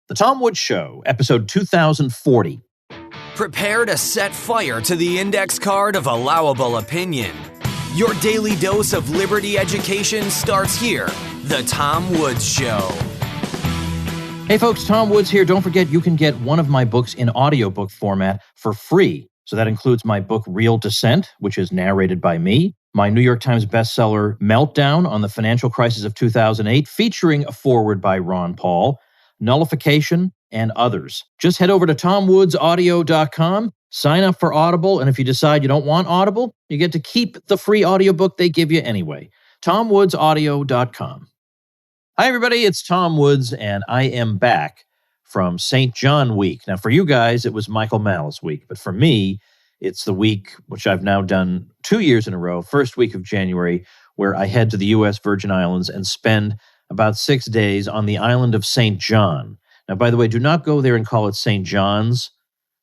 The Tomwoods Show, episode 2040. Prepare to set fire to the index card of allowable opinion. Your daily dose of liberty education starts here. The Tomwoods Show. Hey folks, Tom Woods here. Don't forget you can get one of my books in audiobook format for free. So that includes my book, Real Descent, which is narrated by me, my New York Times bestseller, Meltdown on the Financial Crisis of 2008, featuring a foreword by Ron Paul, Nullification, and others. Just head over to tomwoodsaudio.com, sign up for Audible, and if you decide you don't want Audible, you get to keep the free audiobook they give you anyway. tomwoodsaudio.com. Hi, everybody. It's Tom Woods, and I am back from St. John Week. Now, for you guys, it was Michael Malice Week, but for me, it's the week which I've now done 2 years in a row, first week of January, where I head to the U.S. Virgin Islands and spend about 6 days on the island of St. John. Now, by the way, do not go there and call it St. John's,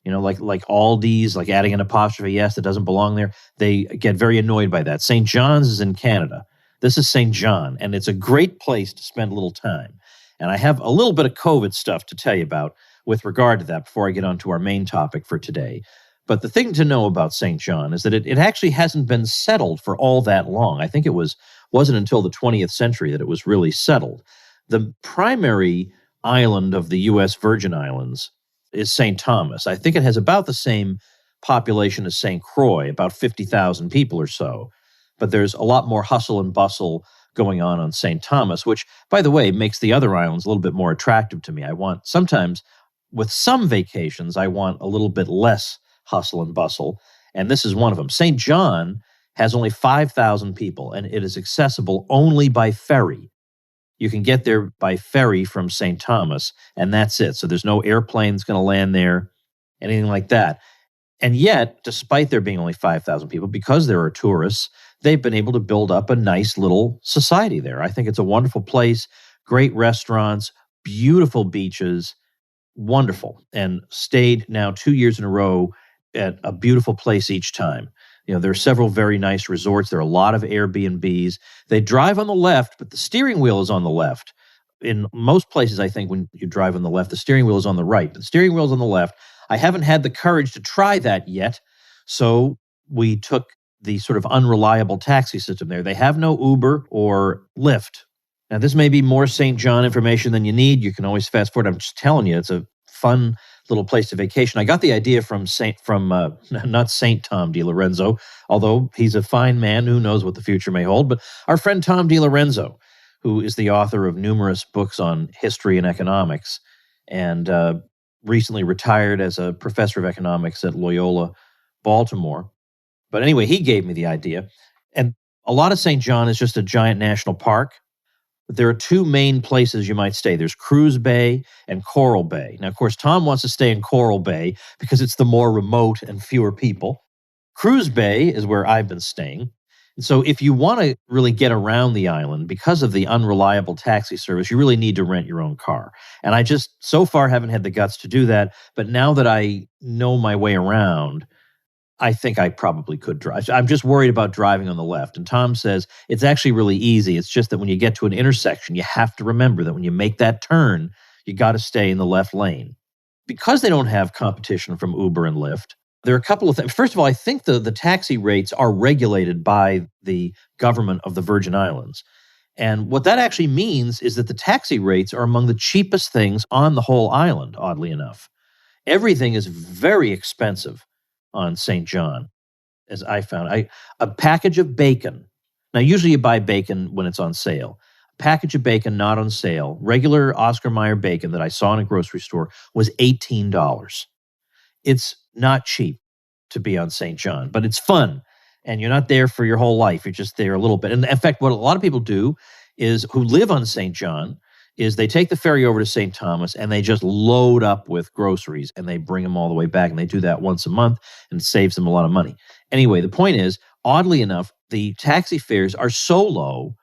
like Aldi's, like adding an apostrophe S that doesn't belong there. They get very annoyed by that. St. John's is in Canada. This is St. John, and it's a great place to spend a little time. And I have a little bit of COVID stuff to tell you about with regard to that before I get on to our main topic for today. But the thing to know about St. John is that it actually hasn't been settled for all that long. I think it wasn't until the 20th century that it was really settled. The primary island of the U.S. Virgin Islands is St. Thomas. I think it has about the same population as St. Croix, about 50,000 people or so. But there's a lot more hustle and bustle going on St. Thomas, which, by the way, makes the other islands a little bit more attractive to me. Sometimes, with some vacations, I want a little bit less hustle and bustle, and this is one of them. St. John has only 5,000 people, and it is accessible only by ferry. You can get there by ferry from St. Thomas, and that's it. So there's no airplanes going to land there, anything like that. And yet, despite there being only 5,000 people, because there are tourists, they've been able to build up a nice little society there. I think it's a wonderful place, great restaurants, beautiful beaches, wonderful, and stayed now 2 years in a row at a beautiful place each time. There are several very nice resorts. There are a lot of Airbnbs. They drive on the left, but the steering wheel is on the left. In most places, I think when you drive on the left, the steering wheel is on the right, but the steering wheel is on the left. I haven't had the courage to try that yet, so we took the sort of unreliable taxi system there. They have no Uber or Lyft. Now, this may be more St. John information than you need. You can always fast forward. I'm just telling you, it's a fun little place to vacation. I got the idea from not Saint Tom Dilorenzo, although he's a fine man who knows what the future may hold, but our friend Tom Dilorenzo, who is the author of numerous books on history and economics, and recently retired as a professor of economics at Loyola, Baltimore. But anyway, he gave me the idea. And a lot of St. John is just a giant national park. There are two main places you might stay. There's Cruz Bay and Coral Bay. Now, of course, Tom wants to stay in Coral Bay because it's the more remote and fewer people. Cruz Bay is where I've been staying. And so if you want to really get around the island, because of the unreliable taxi service, you really need to rent your own car. And I just so far haven't had the guts to do that. But now that I know my way around, I think I probably could drive. I'm just worried about driving on the left. And Tom says it's actually really easy. It's just that when you get to an intersection, you have to remember that when you make that turn, you got to stay in the left lane. Because they don't have competition from Uber and Lyft, there are a couple of things. First of all, I think the taxi rates are regulated by the government of the Virgin Islands. And what that actually means is that the taxi rates are among the cheapest things on the whole island, oddly enough. Everything is very expensive on St. John, as I found. A package of bacon. Now, usually you buy bacon when it's on sale. A package of bacon not on sale, regular Oscar Mayer bacon that I saw in a grocery store, was $18. It's not cheap to be on St. John, but it's fun. And you're not there for your whole life. You're just there a little bit. And in fact, what a lot of people do is who live on St. John is they take the ferry over to St. Thomas and they just load up with groceries and they bring them all the way back. And they do that once a month and it saves them a lot of money. Anyway, the point is, oddly enough, the taxi fares are so low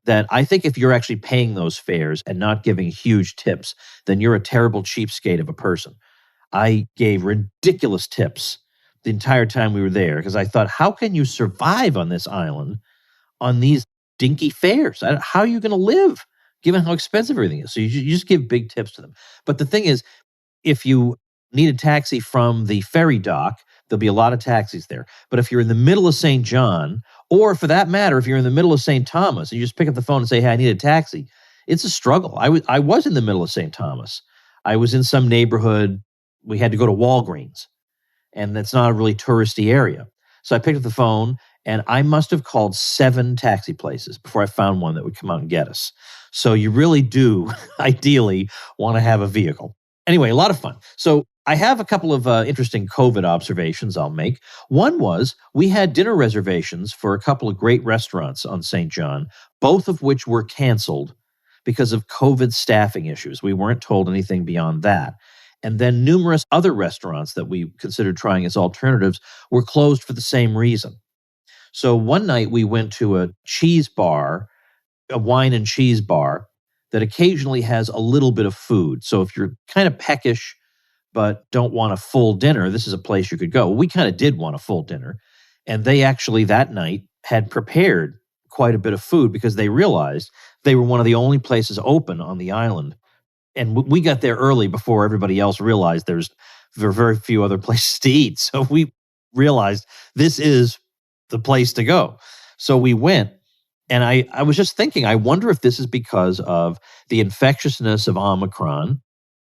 that I think if you're actually paying those fares and not giving huge tips, then you're a terrible cheapskate of a person. I gave ridiculous tips the entire time we were there because I thought, how can you survive on this island on these dinky fares? How are you going to live? given how expensive everything is. So you just give big tips to them. But the thing is, if you need a taxi from the ferry dock, there'll be a lot of taxis there. But if you're in the middle of St. John, or for that matter, if you're in the middle of St. Thomas, and you just pick up the phone and say, hey, I need a taxi, it's a struggle. I was in the middle of St. Thomas. I was in some neighborhood. We had to go to Walgreens, and that's not a really touristy area. So I picked up the phone, and I must have called 7 taxi places before I found one that would come out and get us. So you really do, ideally, want to have a vehicle. Anyway, a lot of fun. So I have a couple of interesting COVID observations I'll make. One was we had dinner reservations for a couple of great restaurants on St. John, both of which were canceled because of COVID staffing issues. We weren't told anything beyond that. And then numerous other restaurants that we considered trying as alternatives were closed for the same reason. So one night we went to a cheese bar, a wine and cheese bar, that occasionally has a little bit of food. So if you're kind of peckish but don't want a full dinner, this is a place you could go. We kind of did want a full dinner. And they actually that night had prepared quite a bit of food because they realized they were one of the only places open on the island. And we got there early before everybody else realized there were very few other places to eat. So we realized this is the place to go. So we went, and I was just thinking, I wonder if this is because of the infectiousness of Omicron,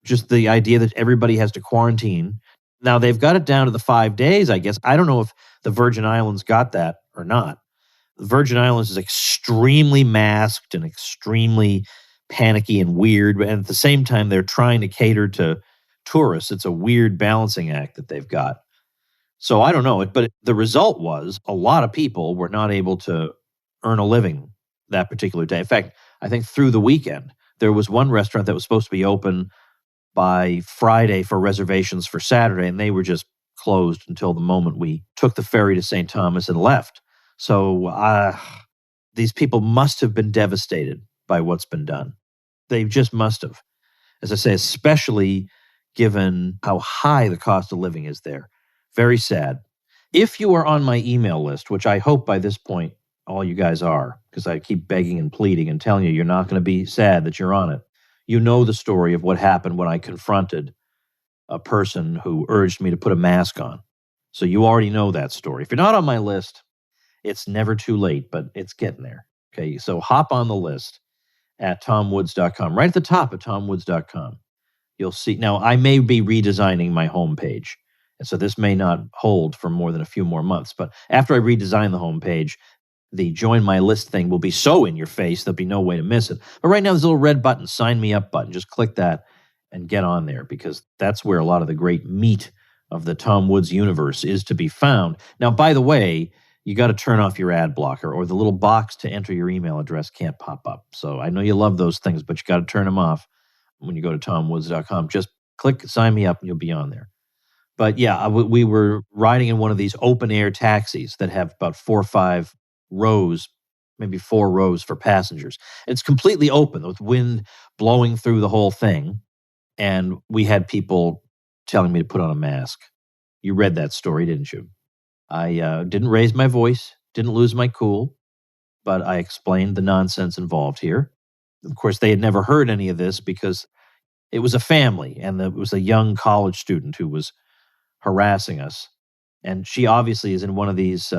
just the idea that everybody has to quarantine. Now, they've got it down to the 5 days, I guess. I don't know if the Virgin Islands got that or not. The Virgin Islands is extremely masked and extremely panicky and weird, and at the same time, they're trying to cater to tourists. It's a weird balancing act that they've got. So I don't know, but the result was a lot of people were not able to earn a living that particular day. In fact, I think through the weekend, there was one restaurant that was supposed to be open by Friday for reservations for Saturday, and they were just closed until the moment we took the ferry to St. Thomas and left. So these people must have been devastated by what's been done. They just must have. As I say, especially given how high the cost of living is there. Very sad. If you are on my email list, which I hope by this point all you guys are, because I keep begging and pleading and telling you you're not going to be sad that you're on it. You know the story of what happened when I confronted a person who urged me to put a mask on. So you already know that story. If you're not on my list, it's never too late, but it's getting there. Okay, so hop on the list at tomwoods.com. Right at the top of tomwoods.com, you'll see. Now, I may be redesigning my homepage, and so this may not hold for more than a few more months. But after I redesign the homepage, the join my list thing will be so in your face, there'll be no way to miss it. But right now, there's a little red button, sign me up button. Just click that and get on there, because that's where a lot of the great meat of the Tom Woods universe is to be found. Now, by the way, you got to turn off your ad blocker, or the little box to enter your email address can't pop up. So I know you love those things, but you got to turn them off when you go to tomwoods.com. Just click sign me up and you'll be on there. But yeah, we were riding in one of these open air taxis that have about 4 or 5 rows, maybe 4 rows for passengers. It's completely open with wind blowing through the whole thing. And we had people telling me to put on a mask. You read that story, didn't you? I didn't raise my voice, didn't lose my cool, but I explained the nonsense involved here. Of course, they had never heard any of this because it was a family, and it was a young college student who was harassing us. And she obviously is in one of these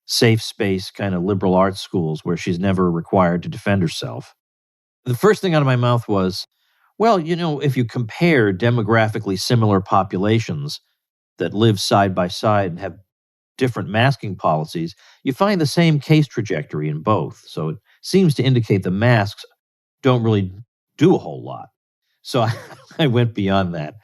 safe space kind of liberal arts schools where she's never required to defend herself. The first thing out of my mouth was, well, you know, if you compare demographically similar populations that live side by side and have different masking policies, you find the same case trajectory in both. So it seems to indicate the masks don't really do a whole lot. So I went beyond that.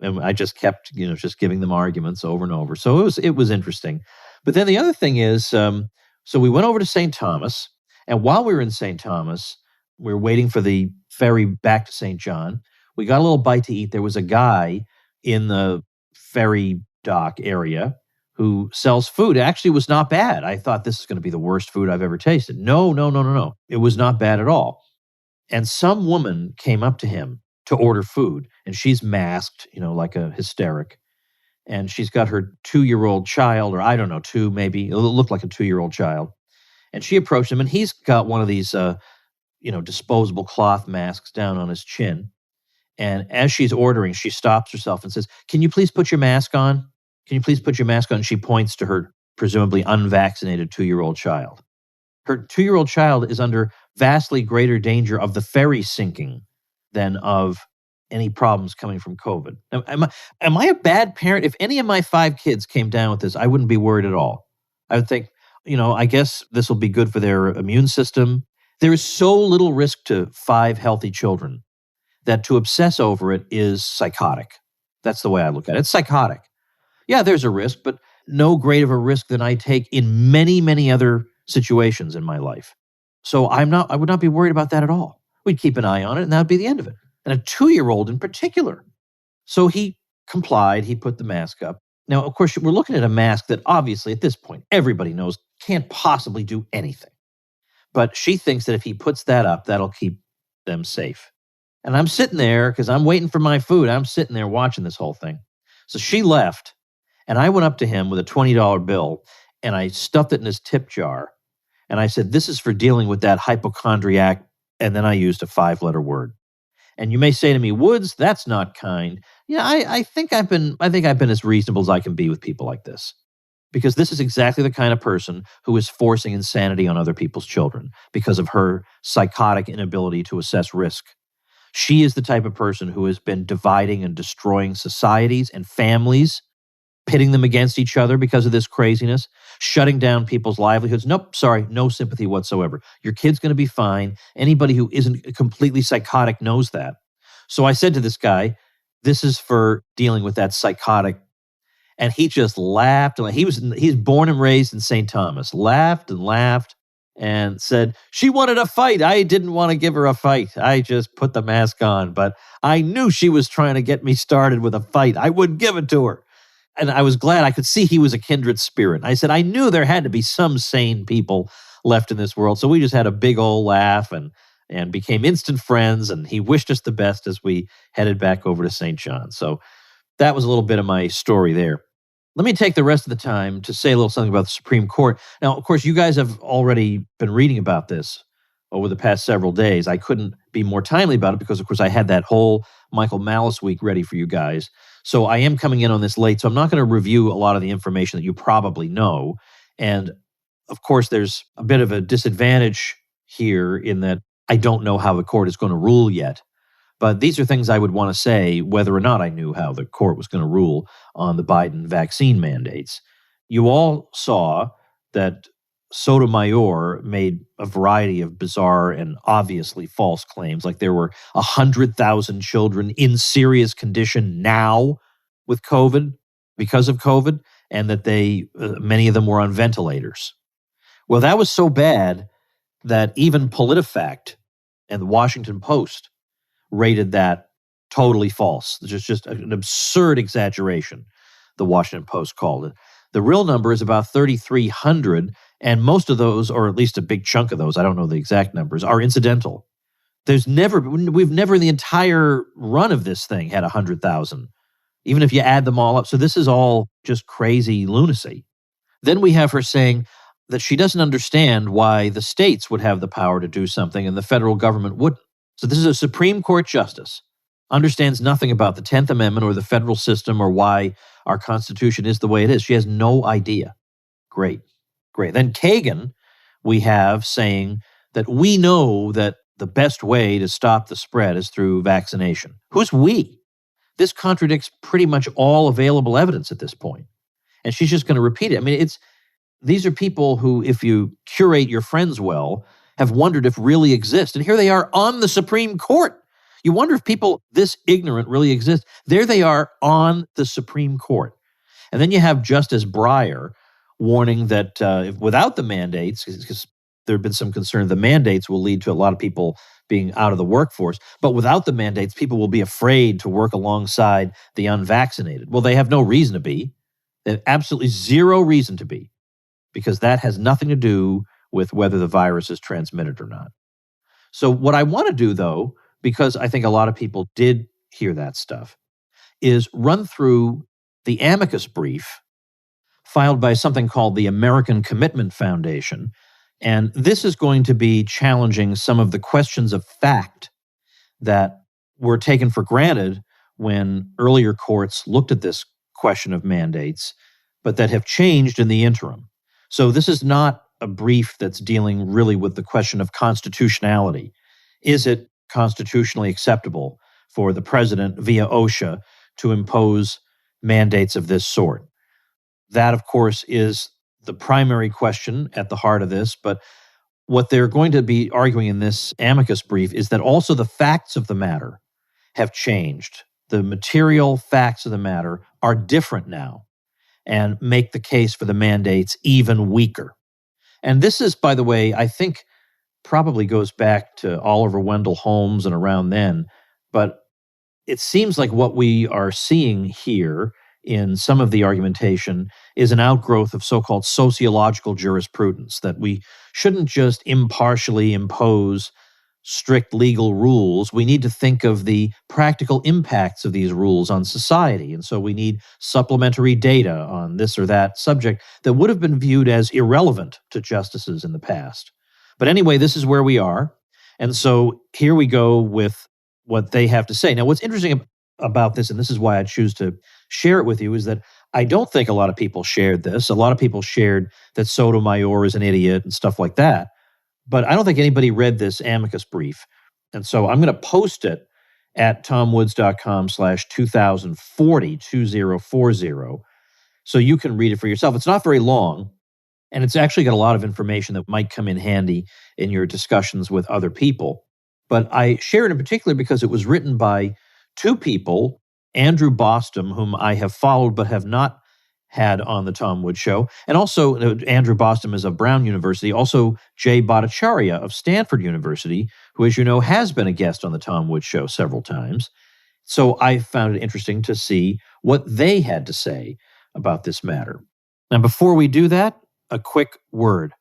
And I just kept, just giving them arguments over and over. So it was interesting. But then the other thing is, so we went over to St. Thomas, and while we were in St. Thomas, we were waiting for the ferry back to St. John. We got a little bite to eat. There was a guy in the ferry dock area who sells food. It actually was not bad. I thought this is going to be the worst food I've ever tasted. No. It was not bad at all. And some woman came up to him to order food, and she's masked, like a hysteric. And she's got her 2-year-old child, or I don't know, 2 maybe. It looked like a 2-year-old child. And she approached him, and he's got one of these, disposable cloth masks down on his chin. And as she's ordering, she stops herself and says, "Can you please put your mask on? Can you please put your mask on?" She points to her presumably unvaccinated 2-year-old child. Her 2-year-old child is under vastly greater danger of the ferry sinking than of any problems coming from COVID. Now, am I a bad parent? If any of my 5 kids came down with this, I wouldn't be worried at all. I would think, I guess this will be good for their immune system. There is so little risk to 5 healthy children that to obsess over it is psychotic. That's the way I look at it. It's psychotic. Yeah, there's a risk, but no greater of a risk than I take in many, many other situations in my life. So I would not be worried about that at all. We'd keep an eye on it, and that would be the end of it. And a 2-year-old in particular. So he complied. He put the mask up. Now, of course, we're looking at a mask that obviously at this point, everybody knows can't possibly do anything. But she thinks that if he puts that up, that'll keep them safe. And I'm sitting there because I'm waiting for my food. I'm sitting there watching this whole thing. So she left, and I went up to him with a $20 bill, and I stuffed it in his tip jar. And I said, "This is for dealing with that hypochondriac." And then I used a 5-letter word. And you may say to me, "Woods, that's not kind." Yeah, I think I've been as reasonable as I can be with people like this. Because this is exactly the kind of person who is forcing insanity on other people's children because of her psychotic inability to assess risk. She is the type of person who has been dividing and destroying societies and families, pitting them against each other because of this craziness, shutting down people's livelihoods. Nope, sorry, no sympathy whatsoever. Your kid's going to be fine. Anybody who isn't completely psychotic knows that. So I said to this guy, "This is for dealing with that psychotic." And he just laughed. He's born and raised in St. Thomas. Laughed and said, "She wanted a fight. I didn't want to give her a fight. I just put the mask on. But I knew she was trying to get me started with a fight. I wouldn't give it to her." And I was glad. I could see he was a kindred spirit. I said, I knew there had to be some sane people left in this world. So we just had a big old laugh and became instant friends. And he wished us the best as we headed back over to St. John. So that was a little bit of my story there. Let me take the rest of the time to say a little something about the Supreme Court. Now, of course, you guys have already been reading about this over the past several days. I couldn't be more timely about it because, of course, I had that whole Michael Malice week ready for you guys. So I am coming in on this late, so I'm not going to review a lot of the information that you probably know. And, of course, there's a bit of a disadvantage here in that I don't know how the court is going to rule yet. But these are things I would want to say whether or not I knew how the court was going to rule on the Biden vaccine mandates. You all saw that Sotomayor made a variety of bizarre and obviously false claims, like there were 100,000 children in serious condition now with COVID, because of COVID, and that many of them were on ventilators. Well, that was so bad that even PolitiFact and the Washington Post rated that totally false. It's just an absurd exaggeration, the Washington Post called it. The real number is about 3,300, and most of those, or at least a big chunk of those, I don't know the exact numbers, are incidental. We've never in the entire run of this thing had 100,000, even if you add them all up. So this is all just crazy lunacy. Then we have her saying that she doesn't understand why the states would have the power to do something and the federal government wouldn't. So this is a Supreme Court justice, understands nothing about the 10th Amendment or the federal system or why our Constitution is the way it is. She has no idea. Great. Then Kagan, we have saying that we know that the best way to stop the spread is through vaccination. Who's we? This contradicts pretty much all available evidence at this point. And she's just going to repeat it. I mean, these are people who, if you curate your friends well, have wondered if really exist. And here they are on the Supreme Court. You wonder if people this ignorant really exist. There they are on the Supreme Court. And then you have Justice Breyer warning that without the mandates, because there have been some concern the mandates will lead to a lot of people being out of the workforce, but without the mandates, people will be afraid to work alongside the unvaccinated. Well, they have no reason to be. They have absolutely zero reason to be, because that has nothing to do with whether the virus is transmitted or not. So what I want to do, though, because I think a lot of people did hear that stuff, is run through the amicus brief filed by something called the American Commitment Foundation. And this is going to be challenging some of the questions of fact that were taken for granted when earlier courts looked at this question of mandates, but that have changed in the interim. So this is not a brief that's dealing really with the question of constitutionality. Is it constitutionally acceptable for the president via OSHA to impose mandates of this sort? That, of course, is the primary question at the heart of this, but what they're going to be arguing in this amicus brief is that also the facts of the matter have changed. The material facts of the matter are different now and make the case for the mandates even weaker. And this is, by the way, I think probably goes back to Oliver Wendell Holmes and around then, but it seems like what we are seeing here in some of the argumentation is an outgrowth of so-called sociological jurisprudence, that we shouldn't just impartially impose strict legal rules. We need to think of the practical impacts of these rules on society. And so we need supplementary data on this or that subject that would have been viewed as irrelevant to justices in the past. But anyway, this is where we are. And so here we go with what they have to say. Now, what's interesting about this, and this is why I choose to share it with you, is that I don't think a lot of people shared this. A lot of people shared that Sotomayor is an idiot and stuff like that. But I don't think anybody read this amicus brief. And so I'm going to post it at tomwoods.com/2040, so you can read it for yourself. It's not very long, and it's actually got a lot of information that might come in handy in your discussions with other people. But I share it in particular because it was written by two people, Andrew Bostom, whom I have followed but have not had on the Tom Woods Show, and also Andrew Bostom is of Brown University, also Jay Bhattacharya of Stanford University, who, as you know, has been a guest on the Tom Woods Show several times. So I found it interesting to see what they had to say about this matter. Now, before we do that, a quick word.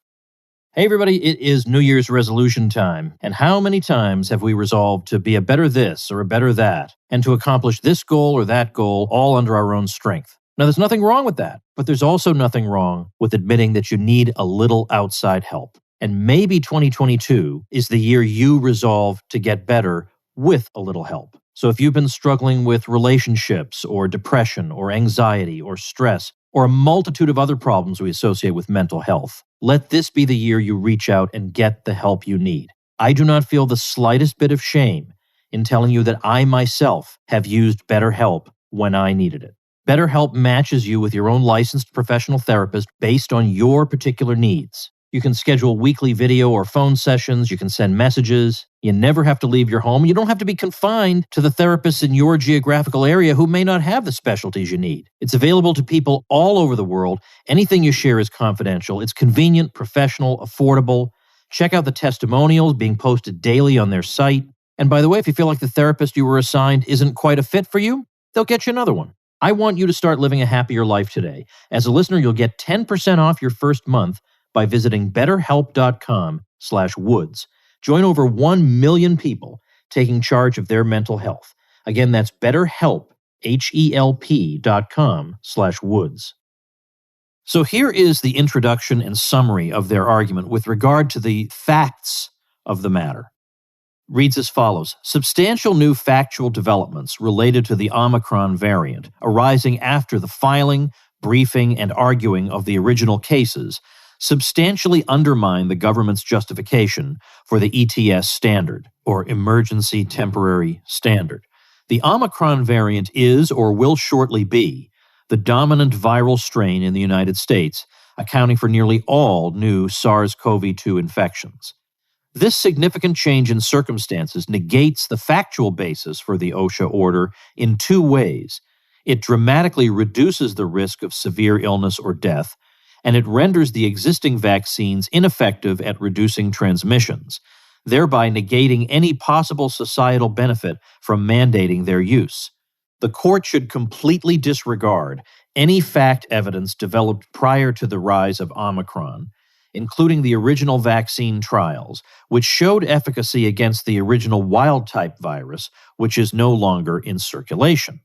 Hey, everybody, it is New Year's resolution time. And how many times have we resolved to be a better this or a better that, and to accomplish this goal or that goal all under our own strength? Now, there's nothing wrong with that, but there's also nothing wrong with admitting that you need a little outside help. And maybe 2022 is the year you resolve to get better with a little help. So if you've been struggling with relationships or depression or anxiety or stress or a multitude of other problems we associate with mental health, let this be the year you reach out and get the help you need. I do not feel the slightest bit of shame in telling you that I myself have used BetterHelp when I needed it. BetterHelp matches you with your own licensed professional therapist based on your particular needs. You can schedule weekly video or phone sessions. You can send messages. You never have to leave your home. You don't have to be confined to the therapists in your geographical area who may not have the specialties you need. It's available to people all over the world. Anything you share is confidential. It's convenient, professional, affordable. Check out the testimonials being posted daily on their site. And by the way, if you feel like the therapist you were assigned isn't quite a fit for you, they'll get you another one. I want you to start living a happier life today. As a listener, you'll get 10% off your first month by visiting betterhelp.com/woods. Join over 1 million people taking charge of their mental health. Again, that's BetterHelp, HELP.com/woods. So here is the introduction and summary of their argument with regard to the facts of the matter. Reads as follows: substantial new factual developments related to the Omicron variant arising after the filing, briefing, and arguing of the original cases substantially undermine the government's justification for the ETS standard, or Emergency Temporary Standard. The Omicron variant is, or will shortly be, the dominant viral strain in the United States, accounting for nearly all new SARS-CoV-2 infections. This significant change in circumstances negates the factual basis for the OSHA order in two ways. It dramatically reduces the risk of severe illness or death, and it renders the existing vaccines ineffective at reducing transmissions, thereby negating any possible societal benefit from mandating their use. The court should completely disregard any fact evidence developed prior to the rise of Omicron, including the original vaccine trials, which showed efficacy against the original wild-type virus, which is no longer in circulation.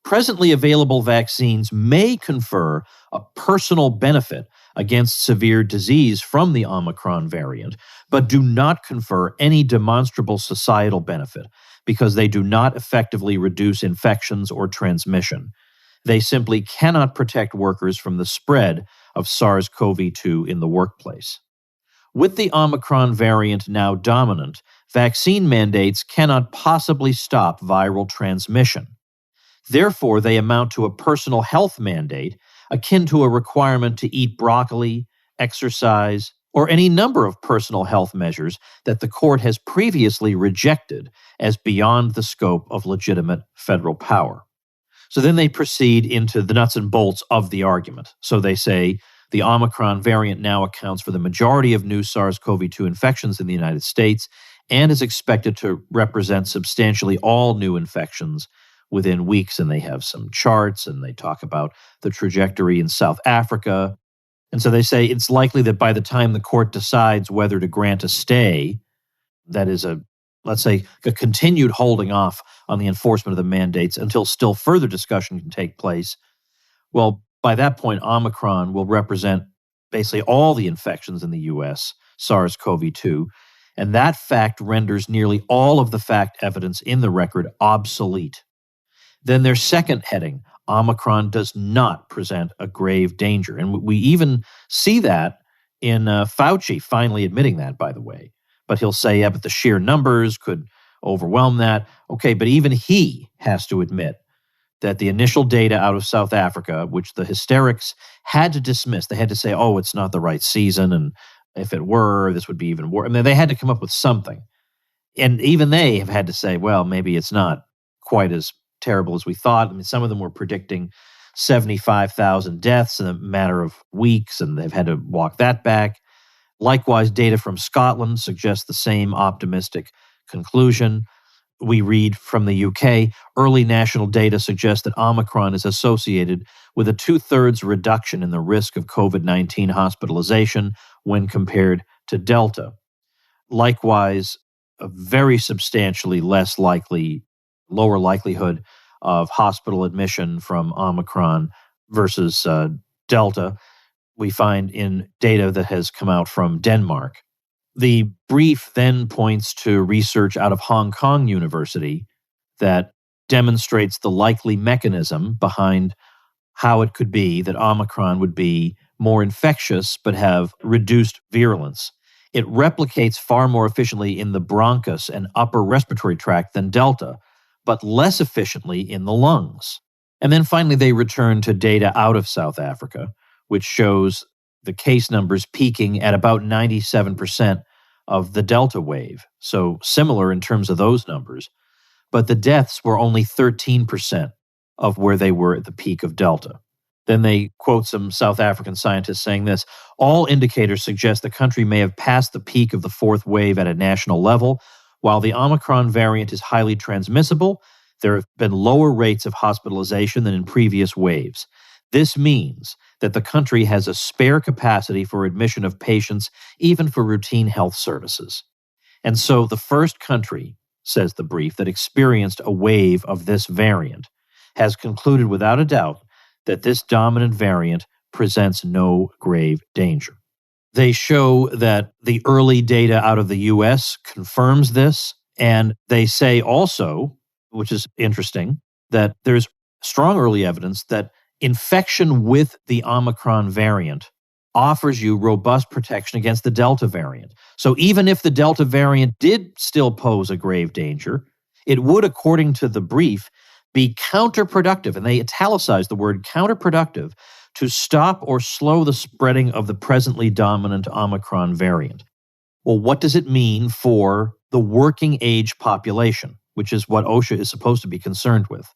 Presently available vaccines may confer a personal benefit against severe disease from the Omicron variant, but do not confer any demonstrable societal benefit because they do not effectively reduce infections or transmission. They simply cannot protect workers from the spread of SARS-CoV-2 in the workplace. With the Omicron variant now dominant, vaccine mandates cannot possibly stop viral transmission. Therefore, they amount to a personal health mandate akin to a requirement to eat broccoli, exercise, or any number of personal health measures that the court has previously rejected as beyond the scope of legitimate federal power. So then they proceed into the nuts and bolts of the argument. So they say the Omicron variant now accounts for the majority of new SARS-CoV-2 infections in the United States and is expected to represent substantially all new infections within weeks. And they have some charts and they talk about the trajectory in South Africa. And so they say it's likely that by the time the court decides whether to grant a stay, that is let's say, a continued holding off on the enforcement of the mandates until still further discussion can take place. Well, by that point, Omicron will represent basically all the infections in the U.S., SARS-CoV-2, and that fact renders nearly all of the fact evidence in the record obsolete. Then their second heading, Omicron does not present a grave danger. And we even see that in Fauci finally admitting that, by the way. But he'll say, yeah, but the sheer numbers could overwhelm that. Okay, but even he has to admit that the initial data out of South Africa, which the hysterics had to dismiss, they had to say, oh, it's not the right season, and if it were, this would be even worse. I mean, they had to come up with something. And even they have had to say, well, maybe it's not quite as terrible as we thought. I mean, some of them were predicting 75,000 deaths in a matter of weeks, and they've had to walk that back. Likewise, data from Scotland suggests the same optimistic conclusion. We read from the UK, early national data suggests that Omicron is associated with a 2/3 reduction in the risk of COVID-19 hospitalization when compared to Delta. Likewise, a very substantially lower likelihood of hospital admission from Omicron versus Delta, we find in data that has come out from Denmark. The brief then points to research out of Hong Kong University that demonstrates the likely mechanism behind how it could be that Omicron would be more infectious but have reduced virulence. It replicates far more efficiently in the bronchus and upper respiratory tract than Delta, but less efficiently in the lungs. And then finally, they return to data out of South Africa, which shows the case numbers peaking at about 97% of the Delta wave. So similar in terms of those numbers. But the deaths were only 13% of where they were at the peak of Delta. Then they quote some South African scientists saying this, all indicators suggest the country may have passed the peak of the fourth wave at a national level. While the Omicron variant is highly transmissible, there have been lower rates of hospitalization than in previous waves. This means that the country has a spare capacity for admission of patients, even for routine health services. And so the first country, says the brief, that experienced a wave of this variant has concluded without a doubt that this dominant variant presents no grave danger. They show that the early data out of the U.S. confirms this, and they say also, which is interesting, that there's strong early evidence that infection with the Omicron variant offers you robust protection against the Delta variant. So even if the Delta variant did still pose a grave danger, it would, according to the brief, be counterproductive, and they italicize the word counterproductive, to stop or slow the spreading of the presently dominant Omicron variant. Well, what does it mean for the working age population, which is what OSHA is supposed to be concerned with?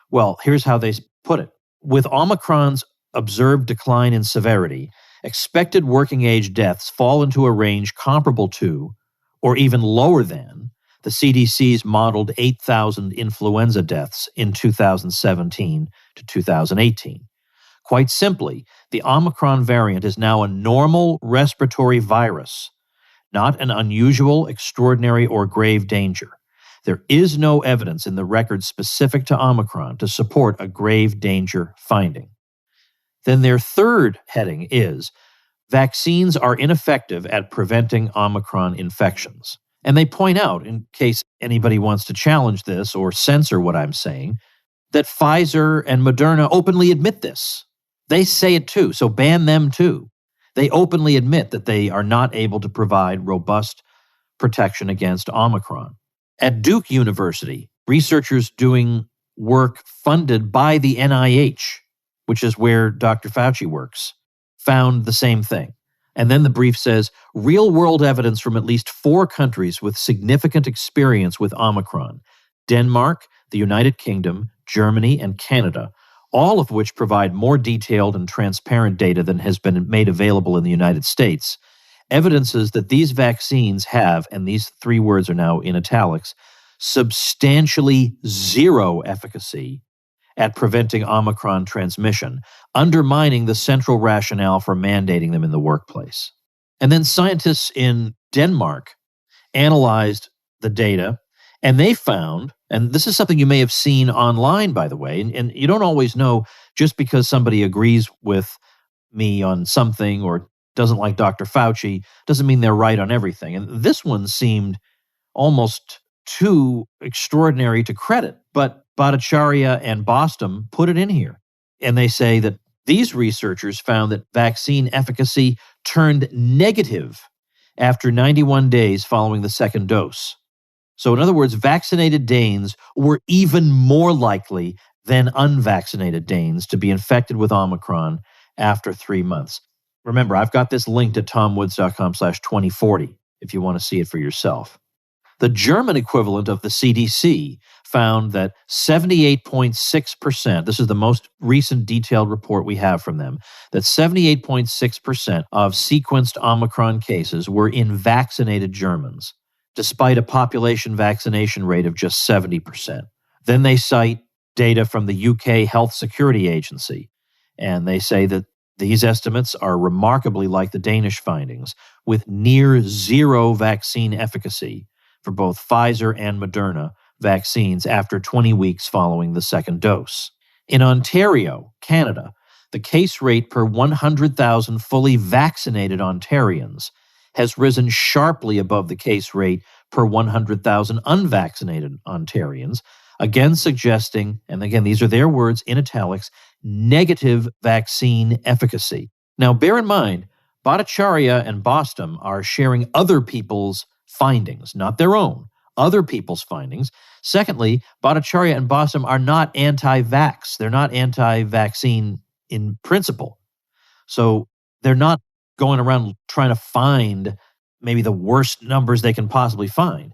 Well, here's how they put it. With Omicron's observed decline in severity, expected working age deaths fall into a range comparable to, or even lower than, the CDC's modeled 8,000 influenza deaths in 2017 to 2018. Quite simply, the Omicron variant is now a normal respiratory virus, not an unusual, extraordinary, or grave danger. There is no evidence in the record specific to Omicron to support a grave danger finding. Then their third heading is, vaccines are ineffective at preventing Omicron infections. And they point out, in case anybody wants to challenge this or censor what I'm saying, that Pfizer and Moderna openly admit this. They say it too, so ban them too. They openly admit that they are not able to provide robust protection against Omicron. At Duke University, researchers doing work funded by the NIH, which is where Dr. Fauci works, found the same thing. And then the brief says, real-world evidence from at least 4 countries with significant experience with Omicron, Denmark, the United Kingdom, Germany, and Canada, all of which provide more detailed and transparent data than has been made available in the United States, evidences that these vaccines have, and these 3 words are now in italics, substantially zero efficacy at preventing Omicron transmission, undermining the central rationale for mandating them in the workplace. And then scientists in Denmark analyzed the data, and they found, and this is something you may have seen online, by the way, and you don't always know just because somebody agrees with me on something or doesn't like Dr. Fauci, doesn't mean they're right on everything. And this one seemed almost too extraordinary to credit, but Bhattacharya and Boston put it in here. And they say that these researchers found that vaccine efficacy turned negative after 91 days following the second dose. So in other words, vaccinated Danes were even more likely than unvaccinated Danes to be infected with Omicron after 3 months. Remember, I've got this linked at tomwoods.com/2040 if you want to see it for yourself. The German equivalent of the CDC found that 78.6%, this is the most recent detailed report we have from them, that 78.6% of sequenced Omicron cases were in vaccinated Germans, despite a population vaccination rate of just 70%. Then they cite data from the UK Health Security Agency, and they say that these estimates are remarkably like the Danish findings, with near zero vaccine efficacy for both Pfizer and Moderna vaccines after 20 weeks following the second dose. In Ontario, Canada, the case rate per 100,000 fully vaccinated Ontarians has risen sharply above the case rate per 100,000 unvaccinated Ontarians, again suggesting, and again, these are their words in italics, negative vaccine efficacy. Now, bear in mind, Bhattacharya and Boston are sharing other people's findings, not their own, other people's findings. Secondly, Bhattacharya and Boston are not anti-vax. They're not anti-vaccine in principle. So they're not going around trying to find maybe the worst numbers they can possibly find.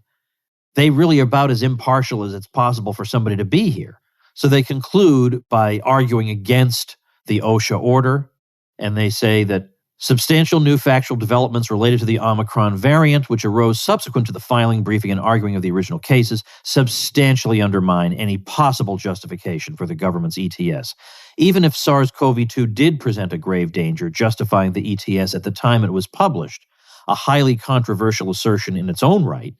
They really are about as impartial as it's possible for somebody to be here. So they conclude by arguing against the OSHA order, and they say that substantial new factual developments related to the Omicron variant, which arose subsequent to the filing, briefing, and arguing of the original cases, substantially undermine any possible justification for the government's ETS. Even if SARS-CoV-2 did present a grave danger, justifying the ETS at the time it was published, a highly controversial assertion in its own right,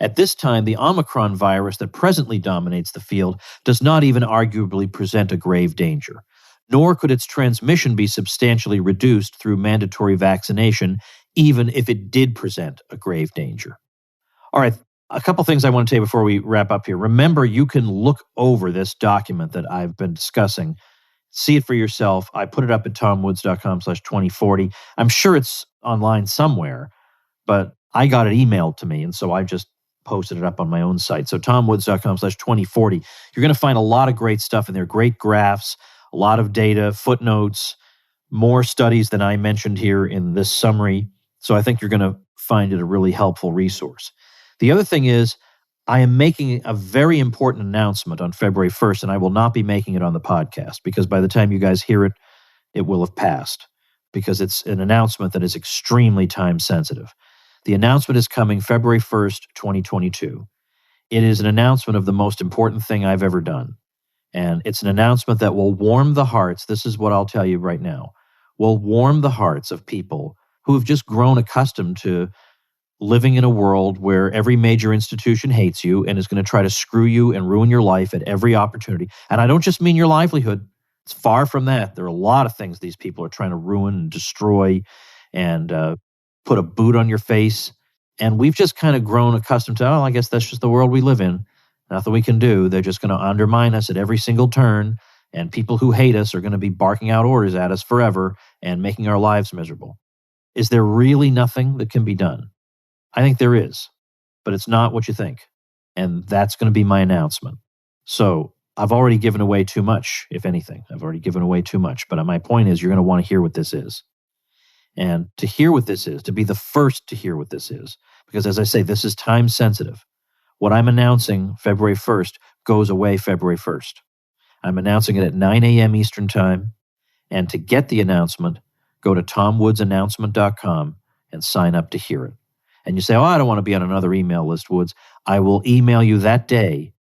at this time, the Omicron virus that presently dominates the field does not even arguably present a grave danger, nor could its transmission be substantially reduced through mandatory vaccination, even if it did present a grave danger. All right, a couple things I want to tell you before we wrap up here. Remember, you can look over this document that I've been discussing. See it for yourself. I put it up at tomwoods.com/2040. I'm sure it's online somewhere, but I got it emailed to me, and so I just posted it up on my own site. So tomwoods.com/2040. You're going to find a lot of great stuff in there, great graphs, a lot of data, footnotes, more studies than I mentioned here in this summary. So I think you're going to find it a really helpful resource. The other thing is, I am making a very important announcement on February 1st, and I will not be making it on the podcast because by the time you guys hear it, it will have passed because it's an announcement that is extremely time sensitive. The announcement is coming February 1st, 2022. It is an announcement of the most important thing I've ever done. And it's an announcement that will warm the hearts, this is what I'll tell you right now, will warm the hearts of people who have just grown accustomed to living in a world where every major institution hates you and is going to try to screw you and ruin your life at every opportunity. And I don't just mean your livelihood. It's far from that. There are a lot of things these people are trying to ruin and destroy and put a boot on your face. And we've just kind of grown accustomed to, I guess that's just the world we live in. Nothing we can do. They're just going to undermine us at every single turn. And people who hate us are going to be barking out orders at us forever and making our lives miserable. Is there really nothing that can be done? I think there is, but it's not what you think. And that's going to be my announcement. So I've already given away too much, if anything. I've already given away too much. But my point is, you're going to want to hear what this is. And to hear what this is, to be the first to hear what this is, because as I say, this is time sensitive. What I'm announcing February 1st goes away February 1st. I'm announcing it at 9 a.m. Eastern Time. And to get the announcement, go to tomwoodsannouncement.com and sign up to hear it. And you say, I don't want to be on another email list, Woods. I will email you that day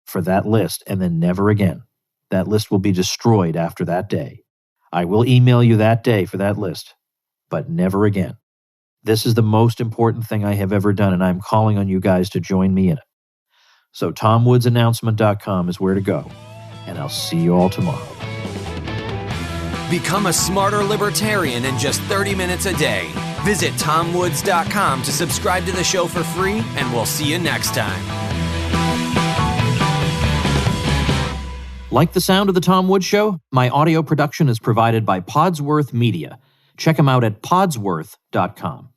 for that list and then never again. That list will be destroyed after that day. I will email you that day for that list, but never again. This is the most important thing I have ever done, and I'm calling on you guys to join me in it. So tomwoodsannouncement.com is where to go, and I'll see you all tomorrow. Become a smarter libertarian in just 30 minutes a day. Visit tomwoods.com to subscribe to the show for free, and we'll see you next time. Like the sound of The Tom Woods Show? My audio production is provided by Podsworth Media. Check them out at podsworth.com.